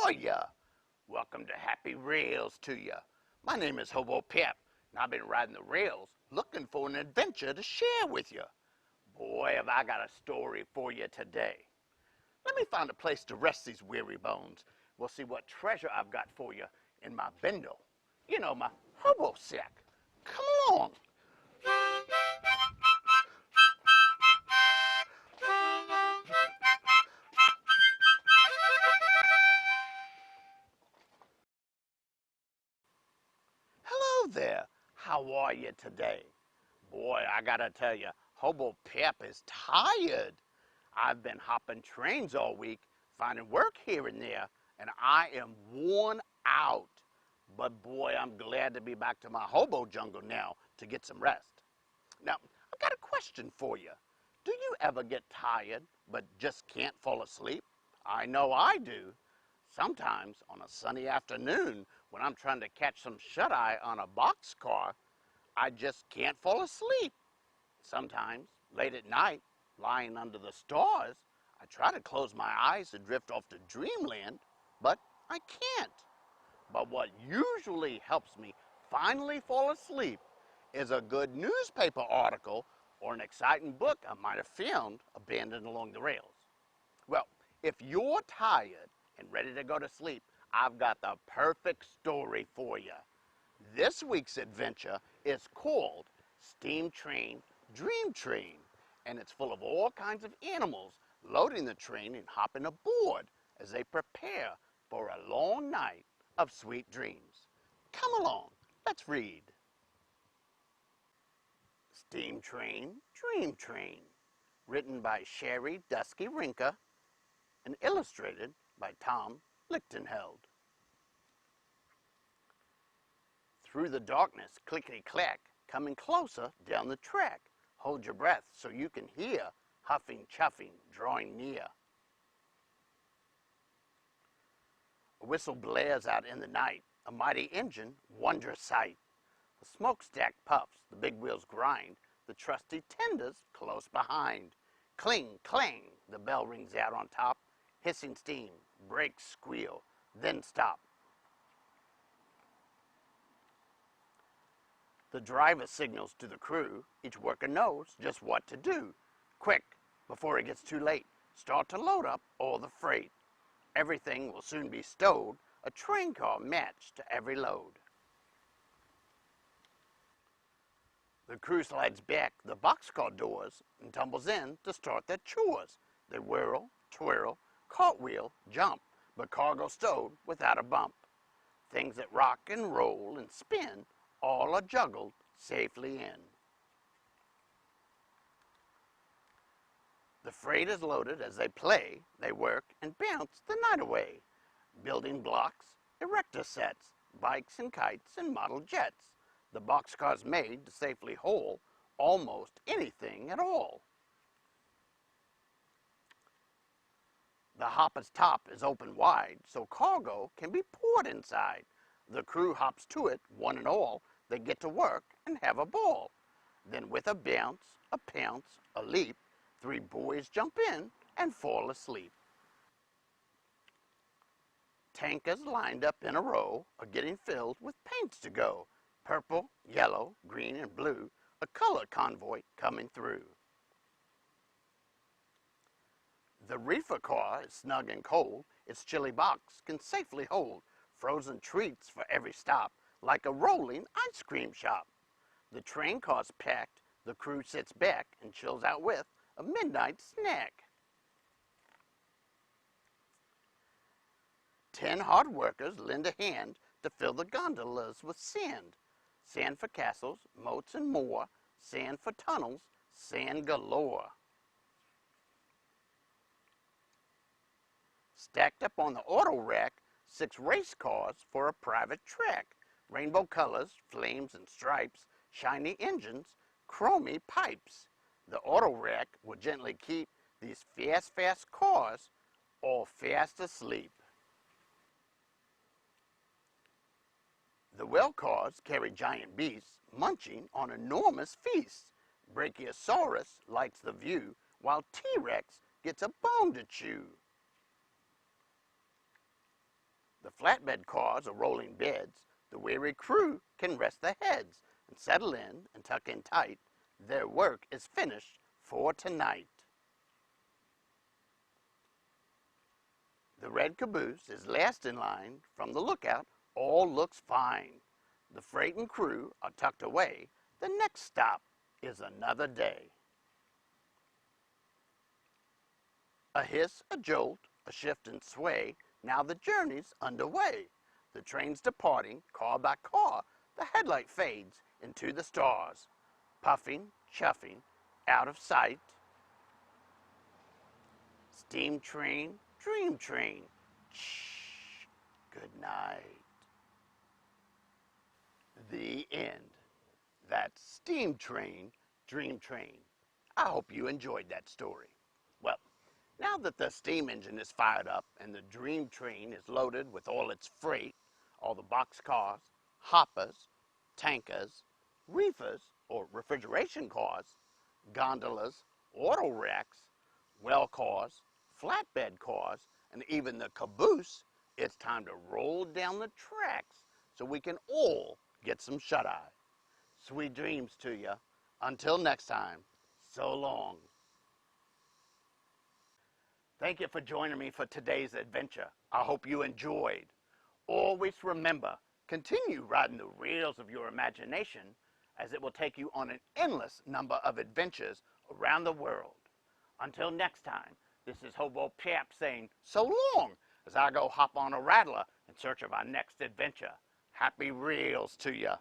are ya? Welcome to Happy Rails to ya. My name is Hobo Pap, and I've been riding the rails looking for an adventure to share with you. Boy, have I got a story for you today. Let me find a place to rest these weary bones. We'll see what treasure I've got for you in my bindle. You know, my hobo sack. Come along. Hello there. How are you today? Boy, I gotta tell you, Hobo Pap is tired. I've been hopping trains all week, finding work here and there, and I am worn out. But boy, I'm glad to be back to my hobo jungle now to get some rest. Now, I've got a question for you. Do you ever get tired but just can't fall asleep? I know I do. Sometimes on a sunny afternoon when I'm trying to catch some shut-eye on a boxcar, I just can't fall asleep. Sometimes, late at night, lying under the stars, I try to close my eyes and drift off to dreamland, but I can't. But what usually helps me finally fall asleep is a good newspaper article or an exciting book I might have found abandoned along the rails. Well, if you're tired and ready to go to sleep, I've got the perfect story for you. This week's adventure is called Steam Train Dream Train, and it's full of all kinds of animals loading the train and hopping aboard as they prepare for a long night of sweet dreams. Come along, let's read. Steam Train Dream Train, written by Sherry Dusky Rinker and illustrated by Tom Lichtenheld. Through the darkness, clickety-clack, coming closer down the track. Hold your breath so you can hear huffing, chuffing, drawing near. A whistle blares out in the night, a mighty engine, wondrous sight. The smokestack puffs, the big wheels grind, the trusty tenders close behind. Cling, clang, the bell rings out on top, hissing steam, brakes squeal, then stop. The driver signals to the crew. Each worker knows just what to do. Quick, before it gets too late, start to load up all the freight. Everything will soon be stowed, a train car matched to every load. The crew slides back the boxcar doors and tumbles in to start their chores. They whirl, twirl, cartwheel, jump, but cargo stowed without a bump. Things that rock and roll and spin all are juggled safely in. The freight is loaded as they play, they work and bounce the night away. Building blocks, erector sets, bikes and kites and model jets. The boxcars made to safely haul almost anything at all. The hopper's top is open wide so cargo can be poured inside. The crew hops to it, one and all. They get to work and have a ball. Then with a bounce, a pounce, a leap, three boys jump in and fall asleep. Tankers lined up in a row are getting filled with paints to go. Purple, yellow, green, and blue, a color convoy coming through. The reefer car is snug and cold. Its chilly box can safely hold frozen treats for every stop, like a rolling ice cream shop. The train car's packed, the crew sits back and chills out with a midnight snack. 10 hard workers lend a hand to fill the gondolas with sand. Sand for castles, moats and more, sand for tunnels, sand galore. Stacked up on the auto rack, 6 race cars for a private track. Rainbow colors, flames and stripes, shiny engines, chromy pipes. The auto rack will gently keep these fast cars all fast asleep. The well cars carry giant beasts munching on enormous feasts. Brachiosaurus likes the view, while T-Rex gets a bone to chew. flatbed cars are rolling beds. The weary crew can rest their heads and settle in and tuck in tight. Their work is finished for tonight. The red caboose is last in line. From the lookout, all looks fine. The freight and crew are tucked away. The next stop is another day. A hiss, a jolt, a shift and sway. Now the journey's underway. The train's departing, car by car. The headlight fades into the stars. Puffing, chuffing, out of sight. Steam train, dream train. Shh, good night. The end. That's Steam Train, Dream Train. I hope you enjoyed that story. Well, now that the steam engine is fired up and the Dream Train is loaded with all its freight, all the boxcars, hoppers, tankers, reefers or refrigeration cars, gondolas, auto racks, well cars, flatbed cars, and even the caboose, it's time to roll down the tracks so we can all get some shut-eye. Sweet dreams to you. Until next time, so long. Thank you for joining me for today's adventure. I hope you enjoyed. Always remember, continue riding the rails of your imagination as it will take you on an endless number of adventures around the world. Until next time, this is Hobo Pap saying so long as I go hop on a rattler in search of our next adventure. Happy rails to you.